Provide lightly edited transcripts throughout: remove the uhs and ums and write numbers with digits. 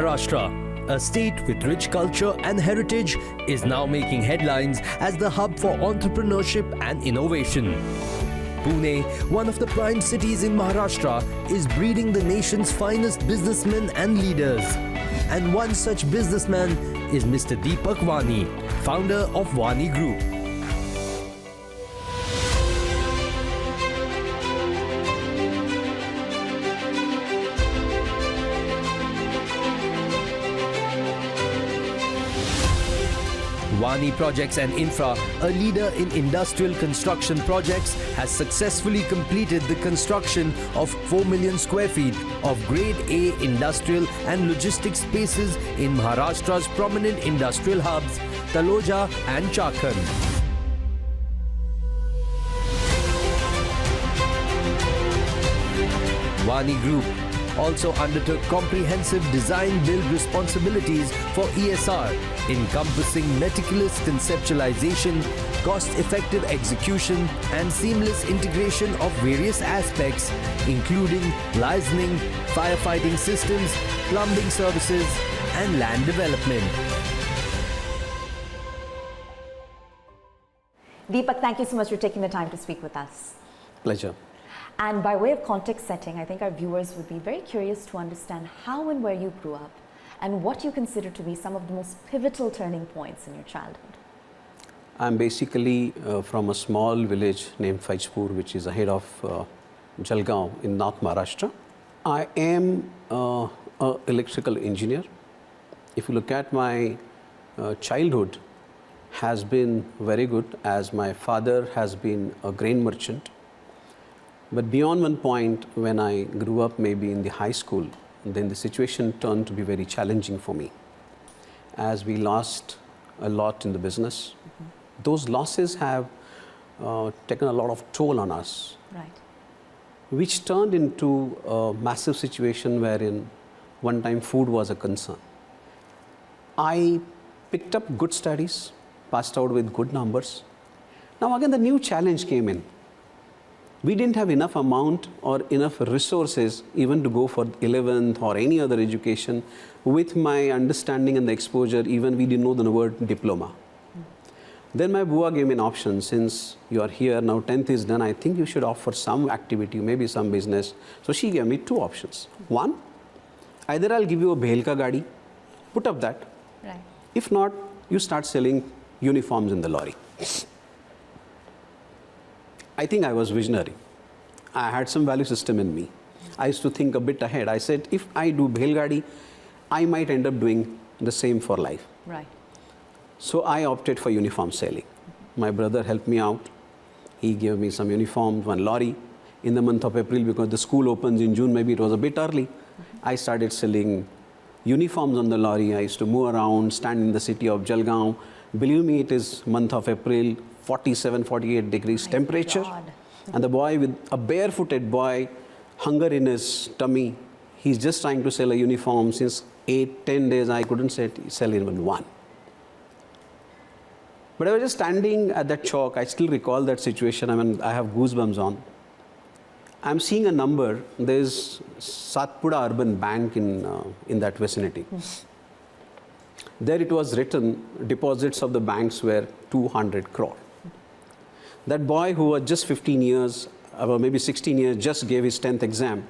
Maharashtra, a state with rich culture and heritage, is now making headlines as the hub for entrepreneurship and innovation. Pune, one of the prime cities in Maharashtra, is breeding the nation's finest businessmen and leaders. And one such businessman is Mr. Deepak Wani, founder of Wani Group. Wani Projects and Infra, a leader in industrial construction projects, has successfully completed the construction of 4 million square feet of Grade A industrial and logistics spaces in Maharashtra's prominent industrial hubs, Taloja and Chakan. Wani Group also undertook comprehensive design-build responsibilities for ESR, encompassing meticulous conceptualization, cost-effective execution, and seamless integration of various aspects, including licensing, firefighting systems, plumbing services, and land development. Deepak, thank you so much for taking the time to speak with us. Pleasure. And by way of context setting, I think our viewers would be very curious to understand how and where you grew up and what you consider to be some of the most pivotal turning points in your childhood. I'm basically from a small village named Faizpur, which is ahead of Jalgaon in North Maharashtra. I am an electrical engineer. If you look at my childhood, has been very good, as my father has been a grain merchant. But beyond one point, when I grew up maybe in the high school, then the situation turned to be very challenging for me, as we lost a lot in the business. Those losses have taken a lot of toll on us, Right. which turned into a massive situation wherein one time food was a concern. I picked up good studies, passed out with good numbers. Now again, the new challenge came in. We didn't have enough amount or enough resources even to go for 11th or any other education. With my understanding and the exposure, even we didn't know the word diploma. Then my Bua gave me an option. Since you are here, now 10th is done, I think you should offer some activity, maybe some business. So she gave me two options. One, either I'll give you a Bhelka Gadi, put up that. Right. If not, you start selling uniforms in the lorry. I think I was visionary. I had some value system in me. I used to think a bit ahead. I said, if I do Bhel Gadi, I might end up doing the same for life. Right. So I opted for uniform selling. My brother helped me out. He gave me some uniforms, one lorry. In the month of April, because the school opens in June, maybe it was a bit early, I started selling uniforms on the lorry. I used to move around, stand in the city of Jalgaon. Believe me, it is month of April, 47, 48 degrees temperature. God. And the boy, with a barefooted boy, hunger in his tummy, he's just trying to sell a uniform. Since 8, 10 days, I couldn't sell even one. But I was just standing at that chalk. I still recall that situation. I mean, I have goosebumps on. I'm seeing a number. There's Satpura Urban Bank in that vicinity. There it was written, deposits of the banks were 200 crore. That boy who was just 15 years, or maybe 16 years, just gave his 10th exam,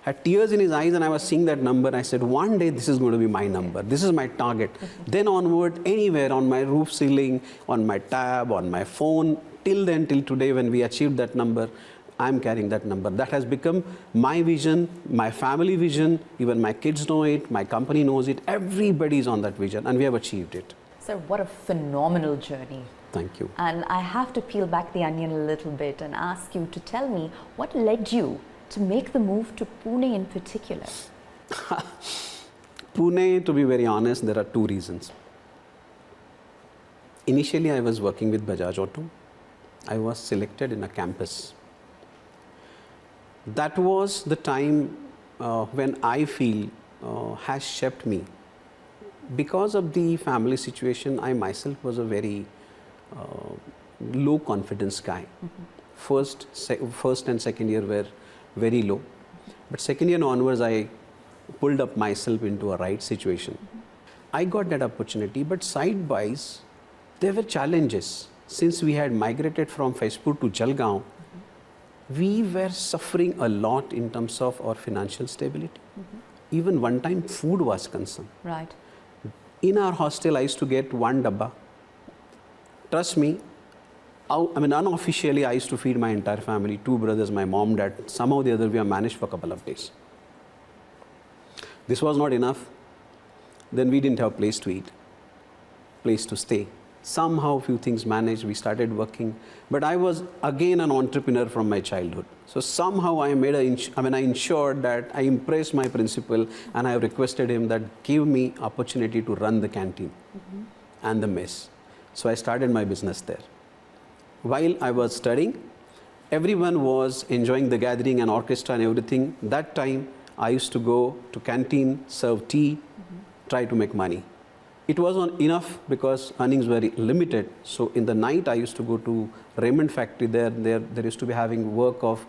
had tears in his eyes, and I was seeing that number. I said, one day this is going to be my number. This is my target. Then onward, anywhere, on my roof ceiling, on my tab, on my phone, till then, till today, when we achieved that number, I'm carrying that number. That has become my vision, my family vision. Even my kids know it, my company knows it. Everybody's on that vision, and we have achieved it. Sir, what a phenomenal journey. Thank you. And I have to peel back the onion a little bit and ask you to tell me what led you to make the move to Pune in particular. Pune, to be very honest, there are two reasons. Initially, I was working with Bajaj Auto. I was selected in a campus. That was the time when I feel has shaped me. Because of the family situation, I myself was a very low confidence guy. First and second year were very low. But second year onwards, I pulled up myself into a right situation. I got that opportunity, but side-wise, there were challenges. Since we had migrated from Faizpur to Jalgaon, we were suffering a lot in terms of our financial stability. Even one time food was concerned. Right. In our hostel, I used to get one dabba. Trust me, unofficially, I used to feed my entire family, 2 brothers, my mom, dad. Somehow or the other, we are managed for a couple of days. This was not enough. Then we didn't have a place to eat, place to stay. Somehow, few things managed. We started working. But I was again an entrepreneur from my childhood. So somehow I ensured that I impressed my principal, and I requested him that give me opportunity to run the canteen and the mess. So I started my business there. While I was studying, everyone was enjoying the gathering and orchestra and everything. That time, I used to go to canteen, serve tea, try to make money. It wasn't enough because earnings were limited. So in the night, I used to go to Raymond factory. There used to be having work of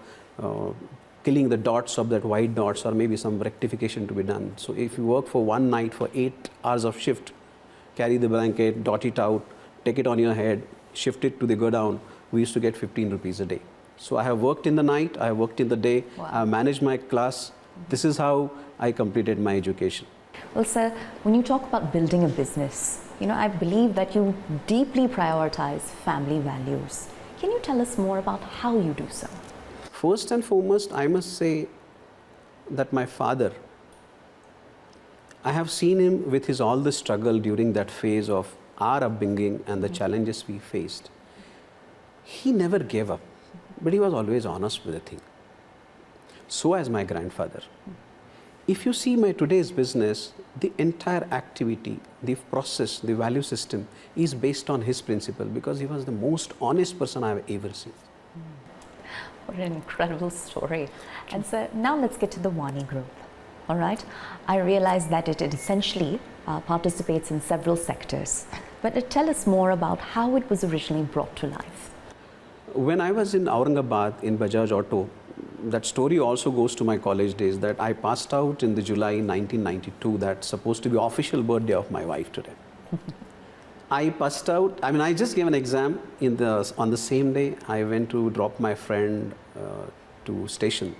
killing the dots of that white dots, or maybe some rectification to be done. So if you work for one night for 8 hours of shift, carry the blanket, dot it out, take it on your head, shift it to the godown, we used to get 15 rupees a day. So I have worked in the night, I have worked in the day, Wow. I have managed my class. This is how I completed my education. Well, sir, when you talk about building a business, I believe that you deeply prioritize family values. Can you tell us more about how you do so? First and foremost, I must say that my father, I have seen him with his all the struggle during that phase of our upbringing and the challenges we faced. He never gave up, but he was always honest with the thing. So as my grandfather. If you see my today's business, the entire activity, the process, the value system is based on his principle, because he was the most honest person I have ever seen. What an incredible story. And so now let's get to the Wani Group. All right. I realize that it essentially participates in several sectors. But tell us more about how it was originally brought to life. When I was in Aurangabad in Bajaj Auto, that story also goes to my college days, that I passed out in the July 1992. That's supposed to be official birthday of my wife today. I passed out. I just gave an exam on the same day. I went to drop my friend to station.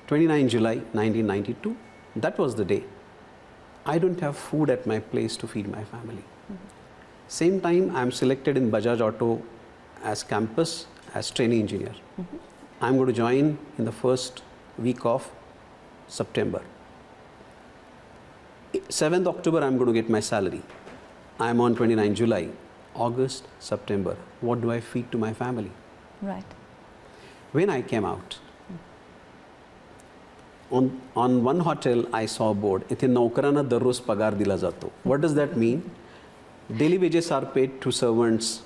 29 July 1992. That was the day. I don't have food at my place to feed my family. Same time, I'm selected in Bajaj Auto as campus, as trainee engineer. I'm going to join in the first week of September. 7th October, I'm going to get my salary. I'm on 29 July, August, September. What do I feed to my family? Right. When I came out, on one hotel, I saw a board. Ithe naukarana darroz pagar dila jato. What does that mean? Daily wages are paid to servants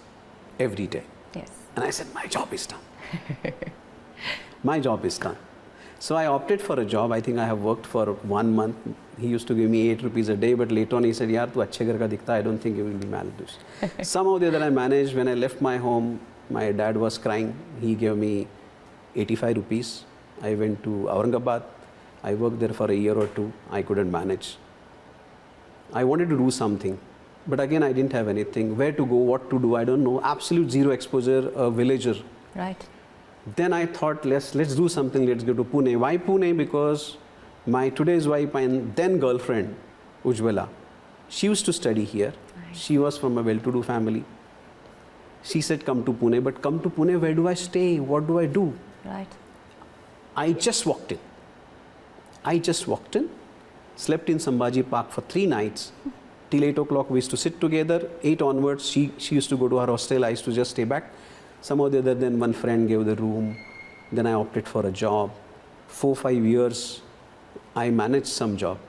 every day. Yes. And I said, my job is done. My job is done. So I opted for a job. I think I have worked for 1 month. He used to give me 8 rupees a day, but later on he said, yaar, tu achhe ghar ka dikhta, I don't think you will be malnourished. Somehow the other I managed. When I left my home, my dad was crying. He gave me 85 rupees. I went to Aurangabad. I worked there for a year or two. I couldn't manage. I wanted to do something. But again, I didn't have anything. Where to go, what to do, I don't know. Absolute zero exposure, a villager. Right. Then I thought, let's do something, let's go to Pune. Why Pune? Because my today's wife and then girlfriend, Ujjwala, she used to study here. Right. She was from a well-to-do family. She said, come to Pune. But come to Pune, where do I stay? What do I do? Right. I just walked in. Slept in Sambhaji Park for 3 nights. Till 8 o'clock, we used to sit together. 8 onwards, she used to go to her hostel. I used to just stay back. Somehow the other, then one friend gave the room. Then I opted for a job. 4-5 years, I managed some job.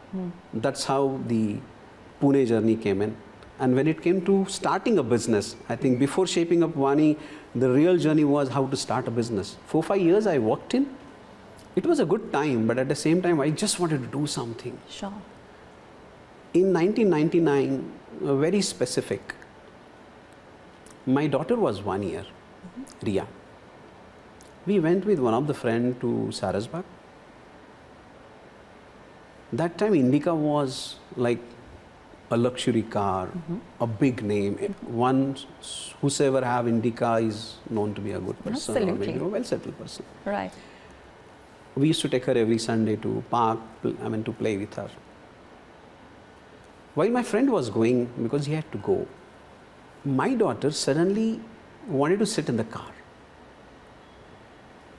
That's how the Pune journey came in. And when it came to starting a business, I think before shaping up Wani, the real journey was how to start a business. 4-5 years I worked in. It was a good time, but at the same time, I just wanted to do something. Sure. In 1999, very specific, my daughter was 1 year, Ria. We went with one of the friends to Sarasbag. That time Indica was like a luxury car, a big name. One, whosoever have Indica is known to be a good person, or Absolutely. maybe a well-settled person. Right. We used to take her every Sunday to park, to play with her. While my friend was going, because he had to go, my daughter suddenly wanted to sit in the car.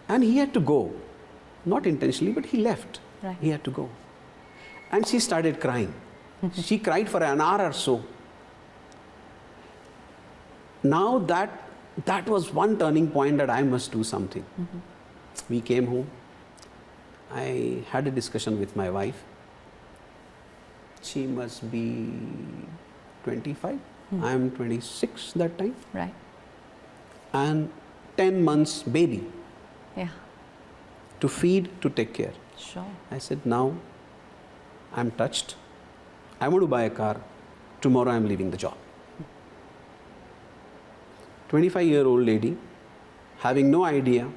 And he had to go. Not intentionally, but he left. Right. He had to go. And she started crying. She cried for an hour or so. Now that was one turning point that I must do something. We came home. I had a discussion with my wife. She must be 25. I am 26 that time. Right. And 10 months baby. Yeah. To feed, to take care. Sure. I said, now I'm touched. I want to buy a car. Tomorrow I'm leaving the job. 25-year-old lady, having no idea,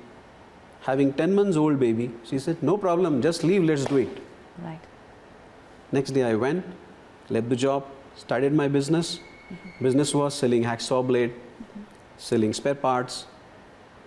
having 10 months old baby, she said, no problem, just leave, let's do it. Right. Next day I went, left the job, started my business. Business was selling hacksaw blade, selling spare parts,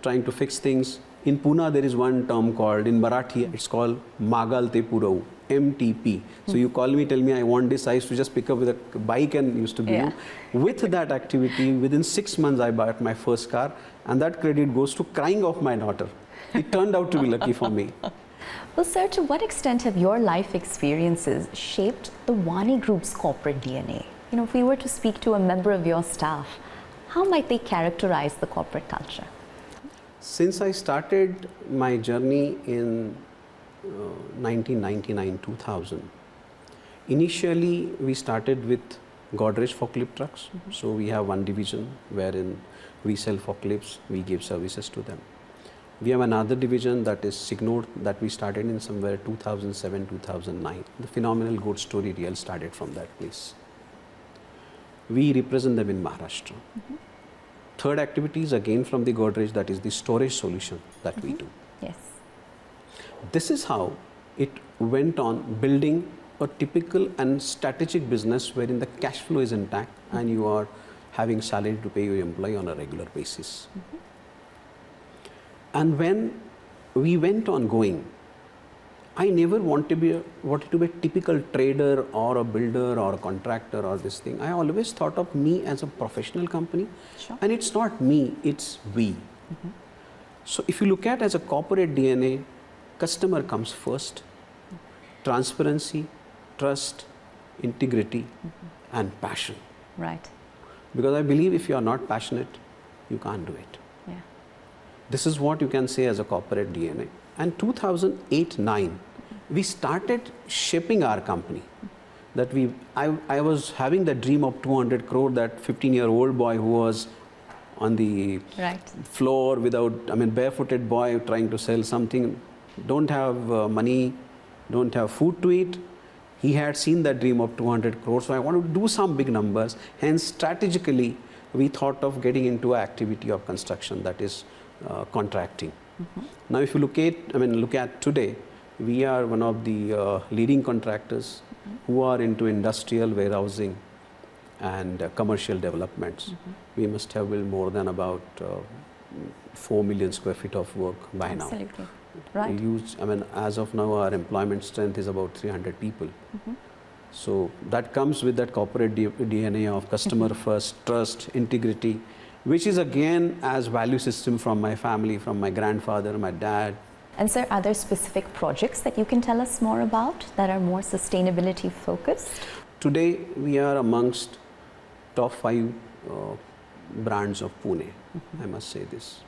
trying to fix things. In Pune, there is one term called, in Marathi, it's called Magalte Purau, MTP. So you call me, tell me I want this, I used to just pick up with a bike and used to give you. With that activity, within 6 months, I bought my first car, and that credit goes to crying of my daughter. It turned out to be lucky for me. Well, sir, to what extent have your life experiences shaped the Wani Group's corporate DNA? You know, if we were to speak to a member of your staff, how might they characterize the corporate culture? Since I started my journey in 1999-2000, initially we started with Godrej forklift trucks. So we have one division wherein we sell forklifts, we give services to them. We have another division that is Signode that we started in somewhere 2007-2009. The phenomenal good story real started from that place. We represent them in Maharashtra. Third activity is again from the Godrej, that is the storage solution that we do. Yes. This is how it went on building a typical and strategic business wherein the cash flow is intact and you are having salary to pay your employee on a regular basis. And when we went on going, I never wanted to be a typical trader or a builder or a contractor or this thing. I always thought of me as a professional company. Sure. And it's not me, it's we. So if you look at as a corporate DNA, customer comes first, transparency, trust, integrity, and passion. Right. Because I believe if you are not passionate, you can't do it. Yeah. This is what you can say as a corporate DNA. And 2008-9, we started shaping our company. That I was having the dream of 200 crore, that 15-year-old boy who was on the floor barefooted boy trying to sell something, don't have money, don't have food to eat. He had seen that dream of 200 crores, so I wanted to do some big numbers. Hence, strategically, we thought of getting into an activity of construction, that is contracting. Now, if you look at today, we are one of the leading contractors who are into industrial warehousing and commercial developments. We must have built more than about 4 million square feet of work by now. Absolutely. Right. As of now, our employment strength is about 300 people. So that comes with that corporate DNA of customer first, trust, integrity, which is again as value system from my family, from my grandfather, my dad. And sir, are there specific projects that you can tell us more about that are more sustainability focused? Today, we are amongst top 5 brands of Pune, I must say this.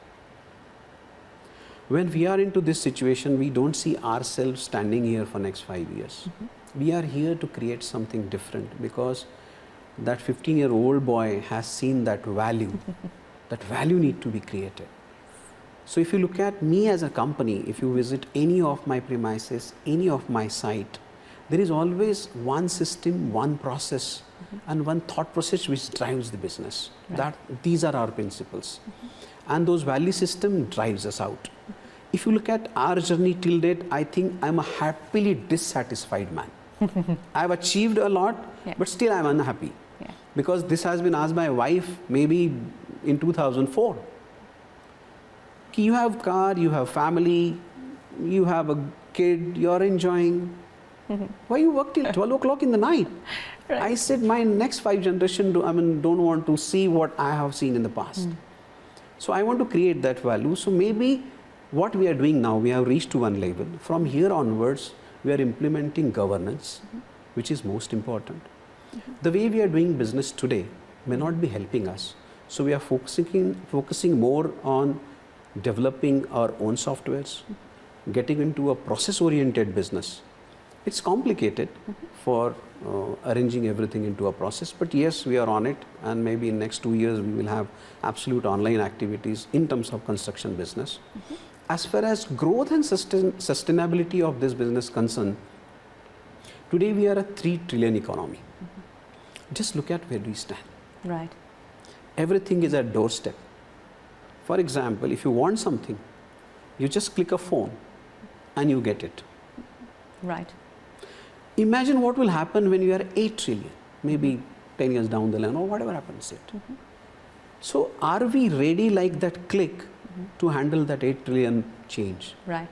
When we are into this situation, we don't see ourselves standing here for next 5 years. We are here to create something different, because that 15-year-old boy has seen that value. That value need to be created. So if you look at me as a company, if you visit any of my premises, any of my site, there is always one system, one process, and one thought process which drives the business. These are our principles. And those value system drives us out. If you look at our journey till date, I think I'm a happily dissatisfied man. I've achieved a lot, Yeah. but still I'm unhappy. Yeah. Because this has been asked by my wife maybe in 2004. You have car, you have family, you have a kid, you're enjoying. Why you work till 12 o'clock in the night? Right. I said my next 5 generation don't want to see what I have seen in the past. So I want to create that value. So maybe what we are doing now, we have reached to one level. From here onwards, we are implementing governance, which is most important. The way we are doing business today may not be helping us. So we are focusing more on developing our own softwares, getting into a process-oriented business. It's complicated for arranging everything into a process, but yes, we are on it, and maybe in next 2 years we will have absolute online activities in terms of construction business. As far as growth and sustainability of this business concerned, today we are a 3 trillion economy. Just look at where we stand. Right. Everything is at doorstep. For example, if you want something, you just click a phone and you get it. Right. Imagine what will happen when you are 8 trillion, maybe 10 years down the line or whatever happens it. So are we ready like that click to handle that 8 trillion change? Right.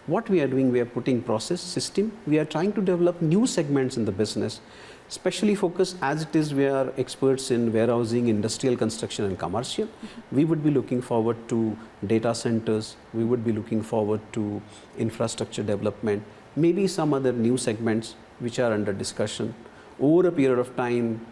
What we are doing, we are putting process, system, we are trying to develop new segments in the business, especially focus as it is we are experts in warehousing, industrial construction and commercial. We would be looking forward to data centers, we would be looking forward to infrastructure development, maybe some other new segments which are under discussion. Over a period of time,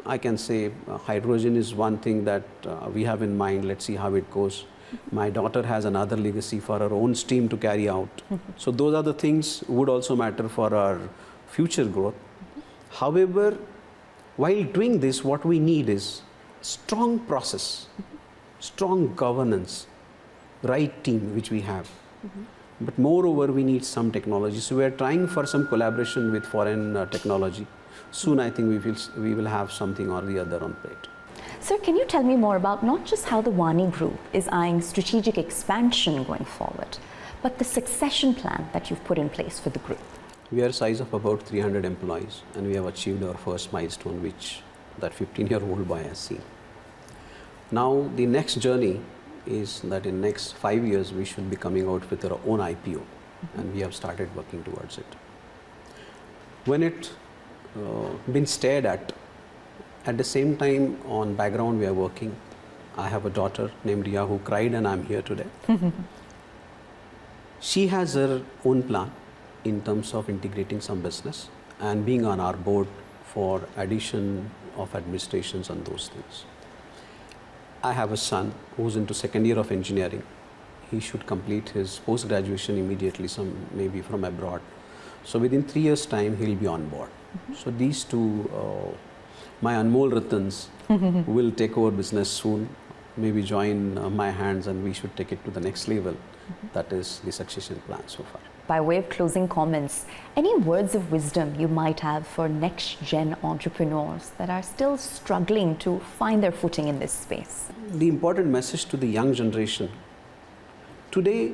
I can say hydrogen is one thing that we have in mind. Let's see how it goes. My daughter has another legacy for her own stream to carry out. So those are the things would also matter for our future growth. However, while doing this, what we need is strong process, strong governance, right team which we have. But moreover, we need some technology. So we are trying for some collaboration with foreign technology. Soon, I think we will have something or the other on plate. Sir, can you tell me more about not just how the Wani Group is eyeing strategic expansion going forward, but the succession plan that you've put in place for the group? We are a size of about 300 employees, and we have achieved our first milestone, which that 15-year-old boy has seen. Now, the next journey is that in next 5 years, we should be coming out with our own IPO, and we have started working towards it. When it been stared at the same time on background we are working. I have a daughter named Ria who cried, and I'm here today. She has her own plan in terms of integrating some business and being on our board for addition of administrations and those things. I have a son who's into second year of engineering. He should complete his post-graduation immediately, maybe from abroad. So within 3 years' time, he'll be on board. So these two, my Anmol Ratans, will take over business soon, maybe join my hands, and we should take it to the next level. That is the succession plan so far. By way of closing comments, any words of wisdom you might have for next-gen entrepreneurs that are still struggling to find their footing in this space? The important message to the young generation. Today,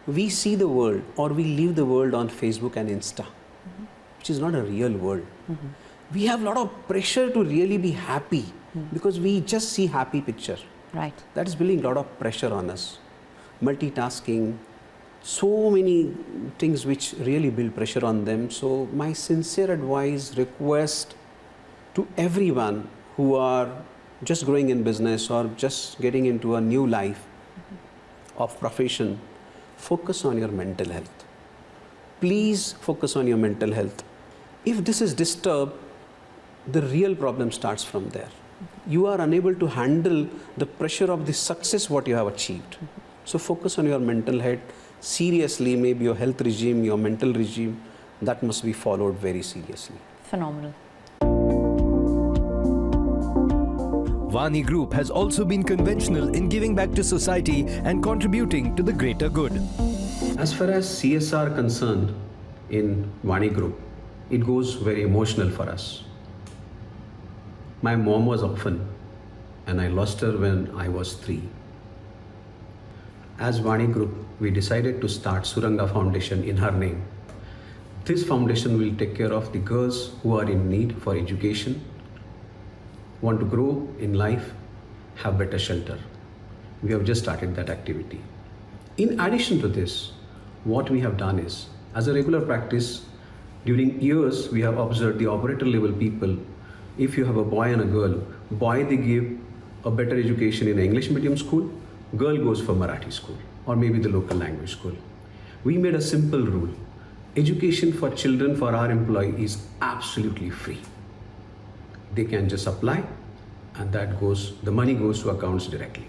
we see the world or we live the world on Facebook and Insta, which is not a real world. We have a lot of pressure to really be happy because we just see happy picture. Right. That is building a lot of pressure on us. Multitasking, so many things which really build pressure on them. So my sincere advice, request to everyone who are just growing in business or just getting into a new life of profession, focus on your mental health. Please focus on your mental health. If this is disturbed, the real problem starts from there. You are unable to handle the pressure of the success what you have achieved. So focus on your mental health. Seriously, maybe your health regime, your mental regime, that must be followed very seriously. Phenomenal. Wani Group has also been conventional in giving back to society and contributing to the greater good. As far as CSR concerned in Wani Group, it goes very emotional for us. My mom was orphan and I lost her when I was 3. As Wani Group, we decided to start Suranga Foundation in her name. This foundation will take care of the girls who are in need for education, want to grow in life, have better shelter. We have just started that activity. In addition to this, what we have done is, as a regular practice, during years we have observed the operator level people, if you have a boy and a girl, boy they give a better education in an English medium school, girl goes for Marathi school or maybe the local language school. We made a simple rule. Education for children for our employee is absolutely free. They can just apply and the money goes to accounts directly.